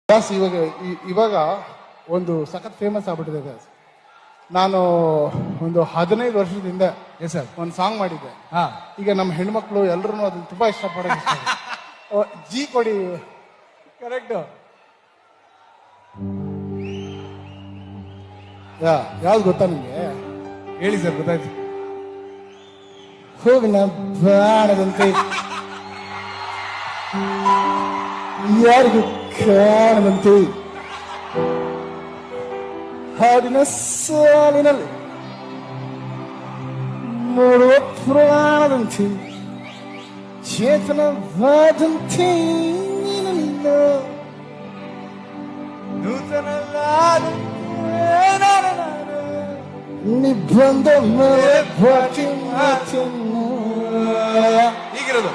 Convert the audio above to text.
ದಾಸ್ ಇವಾಗ ಒಂದು ಸಖತ್ ಫೇಮಸ್ ಆಗ್ಬಿಟ್ಟಿದೆ ದಾಸ್. ನಾನು ಒಂದು 15 ವರ್ಷದ ಹಿಂದೆ ಎಸ್ ಸರ್ ಒಂದು ಸಾಂಗ್ ಮಾಡಿದ್ದೆ. ಹಾ ಈಗ ನಮ್ಮ ಹೆಣ್ಮಕ್ಳು ಎಲ್ಲರೂ ಅದನ್ನ ತುಂಬಾ ಇಷ್ಟಪಡೋದು. ಜಿ ಕೊಡಿ. ಕರೆಕ್ಟ್. ಯಾವ್ದು ಗೊತ್ತಾ ನಿಮ್ಗೆ? ಹೇಳಿ ಸರ್, ಗೊತ್ತಾಯ್ತು. ಹೋಗಿನ ಬಾಣದಂತೆ ಯಾರಿಗೂ ಕಾಣದಂತೆ ಹಾಡಿನ ಸಾಲಿನಲ್ಲಿ ನೋಡುವ ಪ್ರಾಣದಂತೆ ಚೇತನವಾದಂತೆ ನಿನ್ನ ನೂತನ ನಿಬಂಧ ಮೇಲೆ ಬಾಕಿ ಮಾತನ್ನು ಹೀಗಿರೋದು.